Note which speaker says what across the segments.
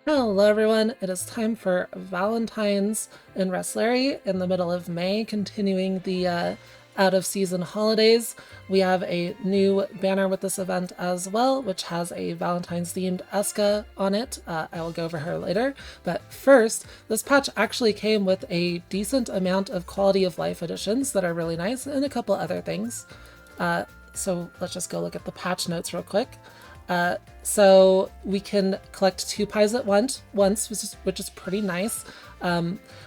Speaker 1: Hello everyone, it is time for Valentine's in Resleriana in the middle of May, continuing the out of season holidays. We have a new banner with this event as well, which has a Valentine's themed escha on it. I will go over her later. But first, this patch actually came with a decent amount of quality of life additions that are really nice and a couple other things. So let's just go look at the patch notes real quick. So we can collect 2 pies at once, which is pretty nice.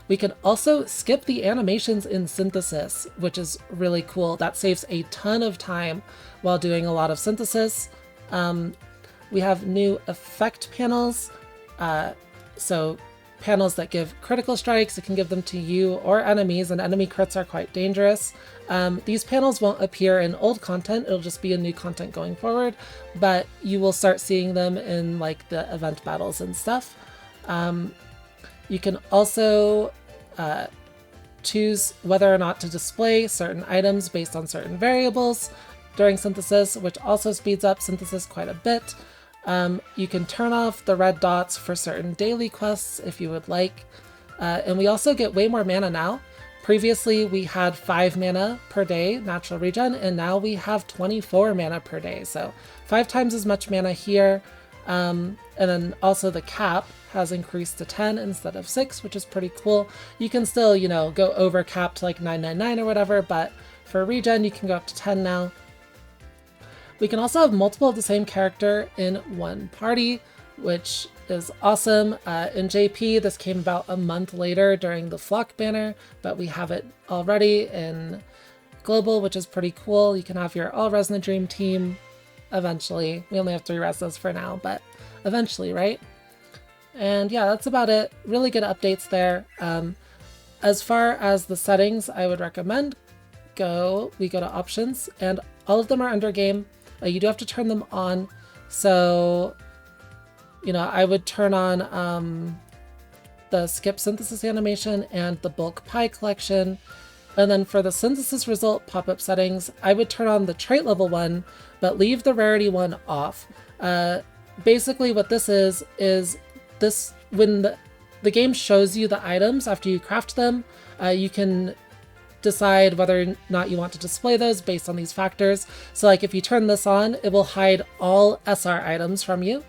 Speaker 1: We can also skip the animations in synthesis, which is really cool. That saves a ton of time while doing a lot of synthesis. We have new effect panels. So panels that give critical strikes, it can give them to you or enemies, and enemy crits are quite dangerous. These panels won't appear in old content, it'll just be in new content going forward, but you will start seeing them in like the event battles and stuff. You can also choose whether or not to display certain items based on certain variables during synthesis, which also speeds up synthesis quite a bit. You can turn off the red dots for certain daily quests if you would like. And we also get way more mana now. Previously, we had 5 mana per day natural regen, and now we have 24 mana per day. So 5 times as much mana here. And then also the cap has increased to 10 instead of 6, which is pretty cool. You can still, go over cap to like 999 or whatever, but for regen, you can go up to 10 now. We can also have multiple of the same character in one party, which is awesome. In JP, this came about a month later during the Flock banner, but we have it already in Global, which is pretty cool. You can have your all Resna Dream team eventually. We only have 3 Resnas for now, but eventually, right? And yeah, that's about it. Really good updates there. As far as the settings, I would recommend we go to options, and all of them are under game. You do have to turn them on. So, I would turn on the skip synthesis animation and the bulk pie collection. And then for the synthesis result pop-up settings, I would turn on the trait level one, but leave the rarity one off. Basically what this is this when the game shows you the items after you craft them, you can decide whether or not you want to display those based on these factors. So like if you turn this on, it will hide all SR items from you.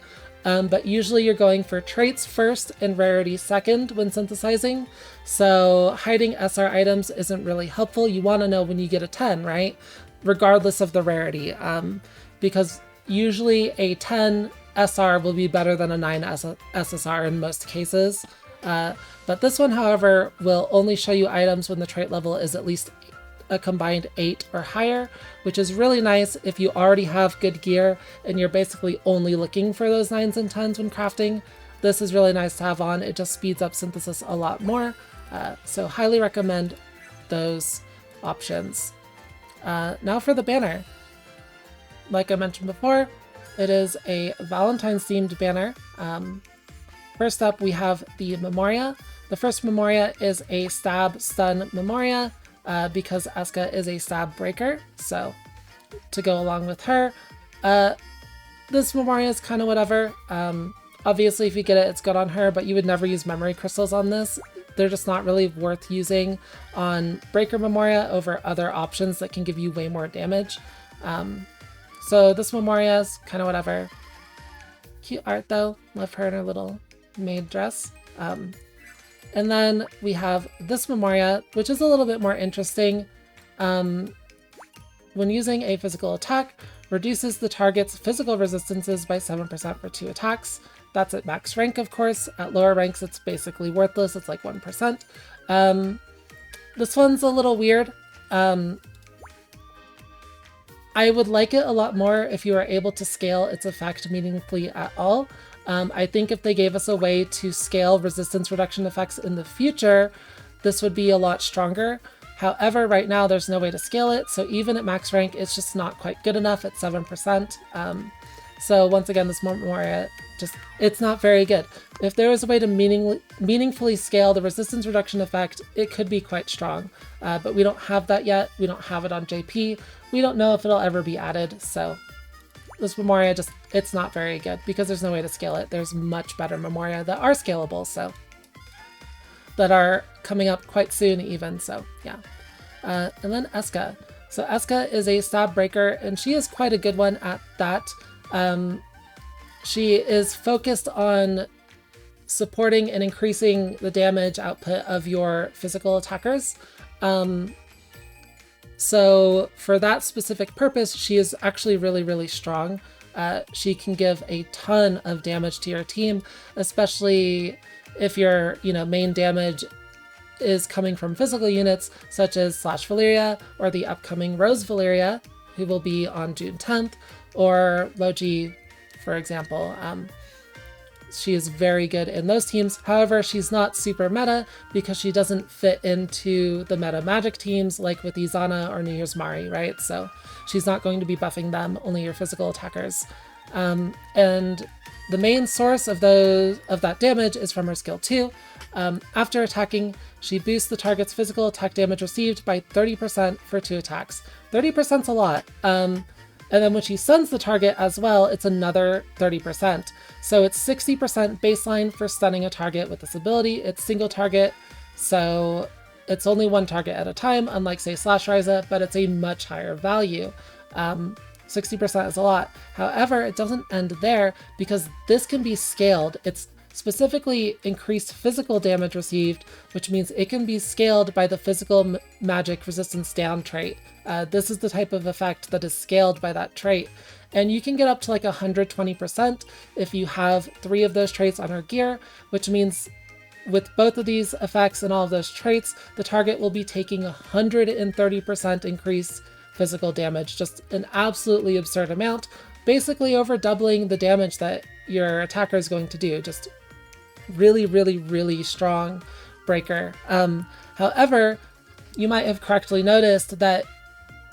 Speaker 1: But usually you're going for traits first and rarity second when synthesizing. So hiding SR items isn't really helpful. You want to know when you get a 10, right? Regardless of the rarity. Because usually a 10 SR will be better than a 9 SSR in most cases. But this one, however, will only show you items when the trait level is at least a combined 8 or higher, which is really nice if you already have good gear and you're basically only looking for those 9s and 10s when crafting. This is really nice to have on. It just speeds up synthesis a lot more. So highly recommend those options. Now for the banner. Like I mentioned before, it is a Valentine's themed banner. First up, we have the memoria. The first memoria is a stab stun memoria because Escha is a stab breaker. So to go along with her, this memoria is kind of whatever. Obviously, if you get it, it's good on her, but you would never use memory crystals on this. They're just not really worth using on breaker memoria over other options that can give you way more damage. So this memoria is kind of whatever. Cute art though. Love her in her little maid dress. And then we have this memoria, which is a little bit more interesting. When using a physical attack, reduces the target's physical resistances by 7% for 2 attacks. That's at max rank, of course. At lower ranks, it's basically worthless. It's like 1%. This one's a little weird. I would like it a lot more if you are able to scale its effect meaningfully at all. I think if they gave us a way to scale resistance reduction effects in the future, this would be a lot stronger. However, right now there's no way to scale it, so even at max rank, it's just not quite good enough at 7%. So once again, this memoria, it's not very good. If there was a way to meaningfully scale the resistance reduction effect, it could be quite strong. But we don't have that yet. We don't have it on JP. We don't know if it'll ever be added, so this memoria just, it's not very good because there's no way to scale it. There's much better memoria that are scalable, so that are coming up quite soon even, so yeah. And then Escha. So Escha is a stab breaker, and she is quite a good one at that. She is focused on supporting and increasing the damage output of your physical attackers. So for that specific purpose, she is actually really, really strong. She can give a ton of damage to your team, especially if your main damage is coming from physical units such as /Valeria or the upcoming Rose Valeria, who will be on June 10th, or Logy, for example. She is very good in those teams. However, she's not super meta because she doesn't fit into the meta magic teams like with Izana or New Year's Mari, right? So she's not going to be buffing them, only your physical attackers. And the main source of that damage is from her skill 2. After attacking, she boosts the target's physical attack damage received by 30% for 2 attacks. 30%'s a lot. And then when she stuns the target as well, it's another 30%. So it's 60% baseline for stunning a target with this ability. It's single target, so it's only one target at a time, unlike say /Ryza, but it's a much higher value. 60% is a lot. However, it doesn't end there because this can be scaled. It's specifically increased physical damage received, which means it can be scaled by the physical magic resistance down trait. This is the type of effect that is scaled by that trait. And you can get up to like 120% if you have 3 of those traits on her gear, which means with both of these effects and all of those traits, the target will be taking 130% increased physical damage, just an absolutely absurd amount, basically over doubling the damage that your attacker is going to do. Just really, really, really strong breaker. However, you might have correctly noticed that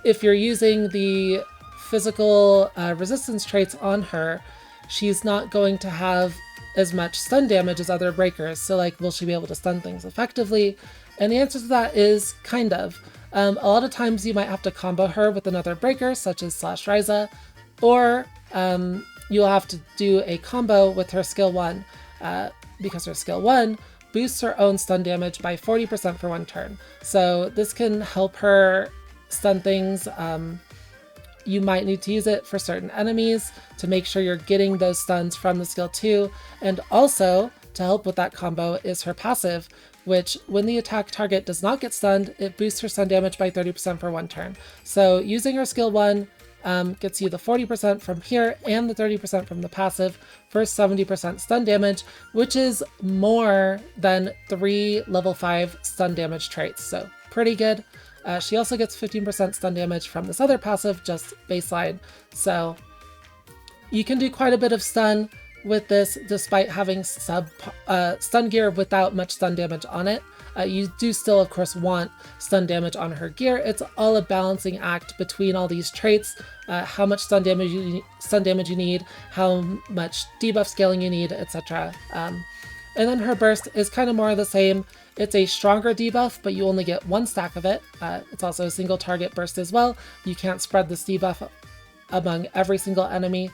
Speaker 1: if you're using the physical resistance traits on her, she's not going to have as much stun damage as other breakers. So like, will she be able to stun things effectively? And the answer to that is kind of. A lot of times you might have to combo her with another breaker, such as /Ryza, or you'll have to do a combo with her skill 1, because her skill 1 boosts her own stun damage by 40% for 1 turn. So this can help her stun things. You might need to use it for certain enemies to make sure you're getting those stuns from the skill 2, and also to help with that combo is her passive, which when the attack target does not get stunned, it boosts her stun damage by 30% for 1 turn. So using her skill 1 gets you the 40% from here and the 30% from the passive for 70% stun damage, which is more than 3 level 5 stun damage traits, so pretty good. She also gets 15% stun damage from this other passive, just baseline. So you can do quite a bit of stun with this despite having stun gear without much stun damage on it. You do still, of course, want stun damage on her gear. It's all a balancing act between all these traits, how much stun damage you need, how much debuff scaling you need, etc. And then her burst is kind of more of the same. It's a stronger debuff, but you only get 1 stack of it. It's also a single target burst as well. You can't spread this debuff among every single enemy.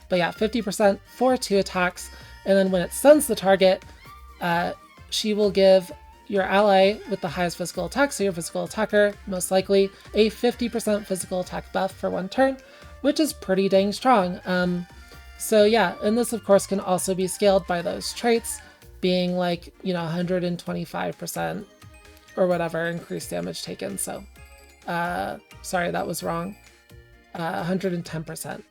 Speaker 1: But yeah, 50% for 2 attacks. And then when it stuns the target, she will give your ally with the highest physical attack, so your physical attacker, most likely, a 50% physical attack buff for 1 turn, which is pretty dang strong. So yeah, and this of course can also be scaled by those traits, being like, 125% or whatever increased damage taken. So, sorry, that was wrong. 110%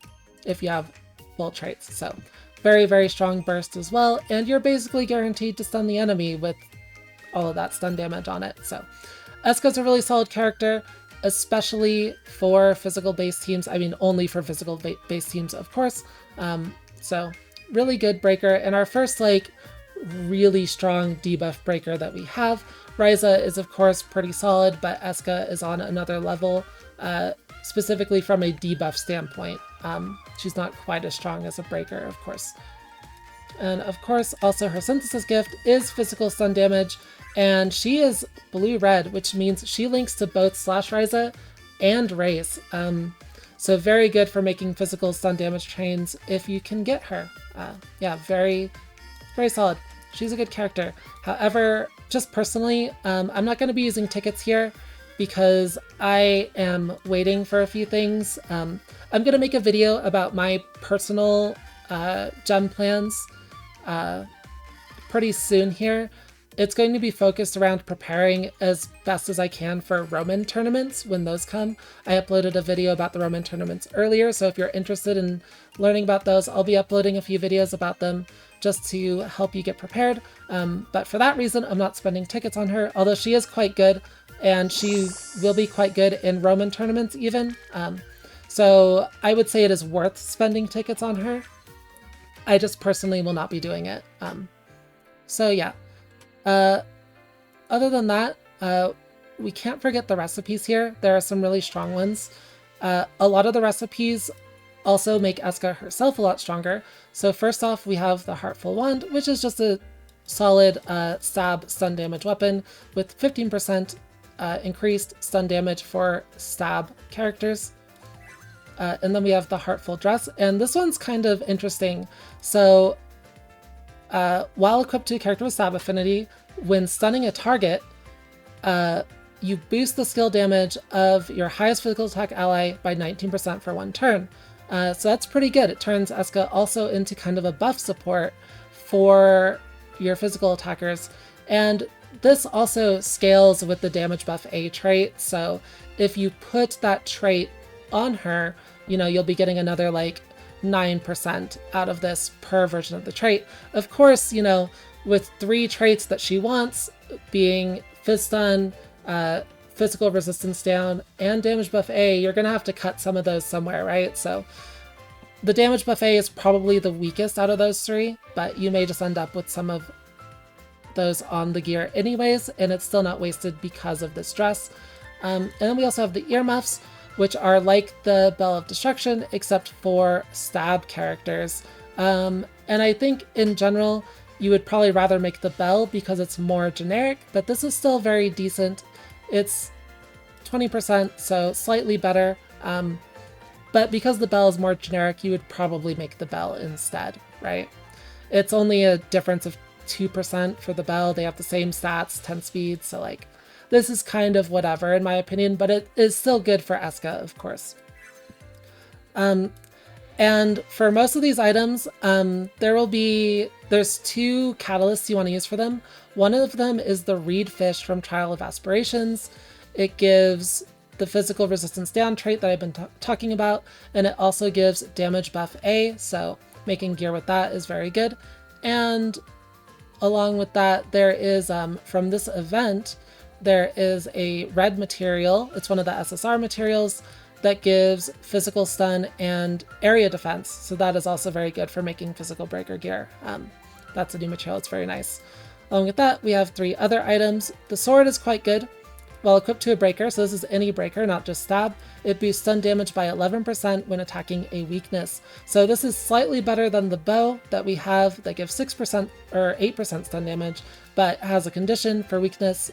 Speaker 1: if you have full traits. So very, very strong burst as well. And you're basically guaranteed to stun the enemy with all of that stun damage on it. So Escha's a really solid character, especially for physical based teams. I mean, only for physical based teams, of course. So really good breaker. And our first really strong debuff breaker that we have. Ryza is of course pretty solid, but Escha is on another level, specifically from a debuff standpoint. She's not quite as strong as a breaker, of course. And of course, also her synthesis gift is physical stun damage, and she is blue-red, which means she links to both /Ryza and Raze. So very good for making physical stun damage trains if you can get her. Yeah, very, very solid. She's a good character. However, just personally, I'm not going to be using tickets here because I am waiting for a few things. I'm going to make a video about my personal gem plans pretty soon here. It's going to be focused around preparing as best as I can for Roman tournaments when those come. I uploaded a video about the Roman tournaments earlier, so if you're interested in learning about those, I'll be uploading a few videos about them just to help you get prepared. But for that reason, I'm not spending tickets on her, although she is quite good, and she will be quite good in Roman tournaments even. So I would say it is worth spending tickets on her. I just personally will not be doing it. So yeah. Other than that, we can't forget the recipes here. There are some really strong ones. A lot of the recipes also make Escha herself a lot stronger. So first off, we have the Heartful Wand, which is just a solid stab stun damage weapon with 15% increased stun damage for stab characters. And then we have the Heartful Dress, and this one's kind of interesting. So while equipped to a character with stab affinity, when stunning a target, you boost the skill damage of your highest physical attack ally by 19% for 1 turn. So that's pretty good. It turns Escha also into kind of a buff support for your physical attackers. And this also scales with the damage buff A trait. So if you put that trait on her, you know, you'll be getting another like 9% out of this per version of the trait. Of course, you know, with 3 traits that she wants, being Phys Stun, physical resistance down, and damage buff A, you're gonna have to cut some of those somewhere, right? So the damage buff A is probably the weakest out of those 3, but you may just end up with some of those on the gear anyways, and it's still not wasted because of this dress. And then we also have the earmuffs, which are like the Bell of Destruction, except for stab characters. And I think in general, you would probably rather make the bell because it's more generic, but this is still very decent. It's 20%, so slightly better. But because the bell is more generic, you would probably make the bell instead, right? It's only a difference of 2% for the bell. They have the same stats, 10 speed, so like, this is kind of whatever in my opinion, but it is still good for Escha, of course. And for most of these items, there's 2 catalysts you want to use for them. One of them is the Reed Fish from Trial of Aspirations. It gives the physical resistance down trait that I've been talking about, and it also gives damage buff A, so making gear with that is very good. And along with that, there is, from this event, there is a red material. It's one of the SSR materials that gives physical stun and area defense. So that is also very good for making physical breaker gear. That's a new material, it's very nice. Along with that, we have 3 other items. The sword is quite good. While equipped to a breaker, so this is any breaker, not just stab, it boosts stun damage by 11% when attacking a weakness. So this is slightly better than the bow that we have that gives 6% or 8% stun damage, but has a condition for weakness.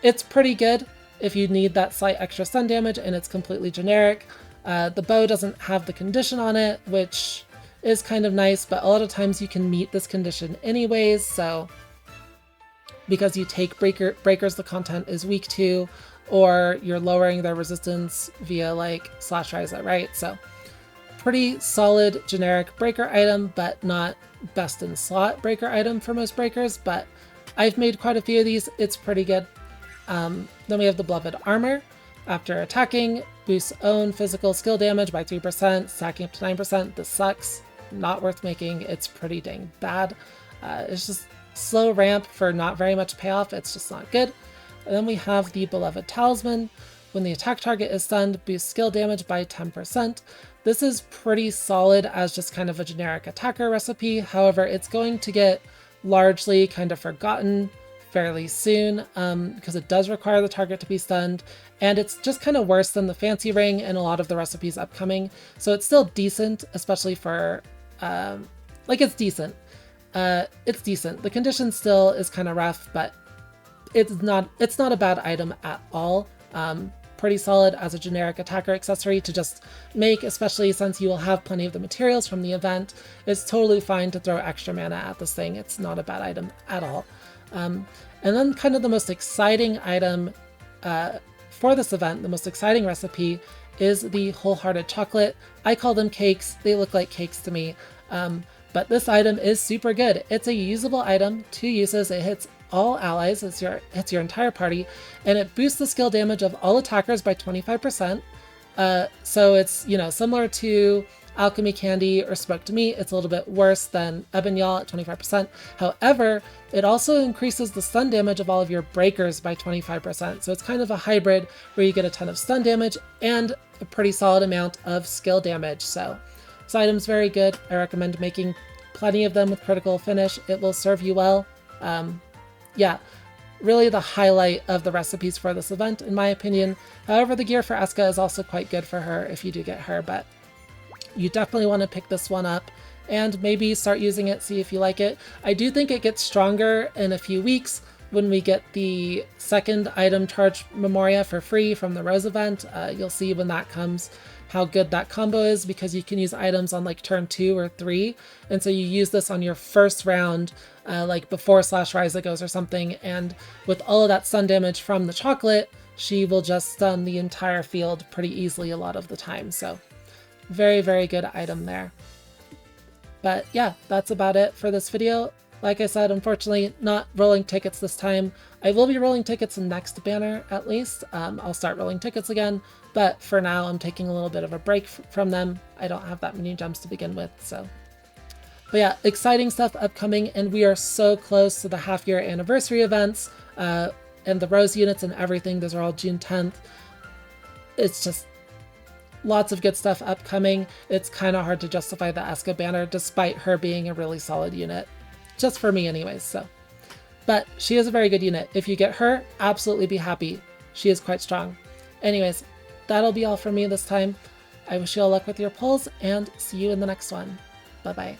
Speaker 1: It's pretty good if you need that slight extra stun damage, and it's completely generic. The bow doesn't have the condition on it, which is kind of nice, but a lot of times you can meet this condition anyways, so because you take breakers the content is weak to, or you're lowering their resistance via like slash rise, right? So pretty solid generic breaker item, but not best in slot breaker item for most breakers, but I've made quite a few of these. It's pretty good. Then we have the Beloved Armor. After attacking, boosts own physical skill damage by 3%, stacking up to 9%. This sucks. Not worth making. It's pretty dang bad. It's just slow ramp for not very much payoff. It's just not good. And then we have the Beloved Talisman. When the attack target is stunned, boosts skill damage by 10%. This is pretty solid as just kind of a generic attacker recipe. However, it's going to get largely kind of forgotten fairly soon because it does require the target to be stunned, and it's just kind of worse than the Fancy Ring and a lot of the recipes upcoming. So it's still decent, especially for it's decent. It's decent. The condition still is kind of rough, but it's not a bad item at all. pretty solid as a generic attacker accessory to just make, especially since you will have plenty of the materials from the event. It's totally fine to throw extra mana at this thing. It's not a bad item at all. And then kind of the most exciting item for this event, the most exciting recipe, is the Wholehearted Chocolate. I call them cakes. They look like cakes to me. But this item is super good. It's a usable item, 2 uses. It hits all allies, hits your entire party, and it boosts the skill damage of all attackers by 25%. So it's, you know, similar to Alchemy Candy or Smoked Meat. It's a little bit worse than Ebonyal at 25%. However, it also increases the stun damage of all of your breakers by 25%. So it's kind of a hybrid where you get a ton of stun damage and a pretty solid amount of skill damage. So this item's very good. I recommend making plenty of them with critical finish. It will serve you well. Yeah, really the highlight of the recipes for this event, in my opinion. However, the gear for Escha is also quite good for her if you do get her, but you definitely want to pick this one up and maybe start using it, see if you like it. I do think it gets stronger in a few weeks when we get the second item charge memoria for free from the Rose event. You'll see when that comes how good that combo is, because you can use items on like turn 2 or 3, and so you use this on your first round, like before Ryza goes or something, and with all of that stun damage from the chocolate, she will just stun the entire field pretty easily a lot of the time. So very, very good item there. But yeah, that's about it for this video. Like I said, unfortunately, not rolling tickets this time. I will be rolling tickets next banner, at least. I'll start rolling tickets again, but for now, I'm taking a little bit of a break from them. I don't have that many gems to begin with, so. But yeah, exciting stuff upcoming, and we are so close to the half-year anniversary events, and the Rose units and everything. Those are all June 10th. It's just lots of good stuff upcoming. It's kind of hard to justify the Escha banner, despite her being a really solid unit. Just for me anyways, so. But she is a very good unit. If you get her, absolutely be happy. She is quite strong. Anyways, that'll be all from me this time. I wish you all luck with your pulls, and see you in the next one. Bye-bye.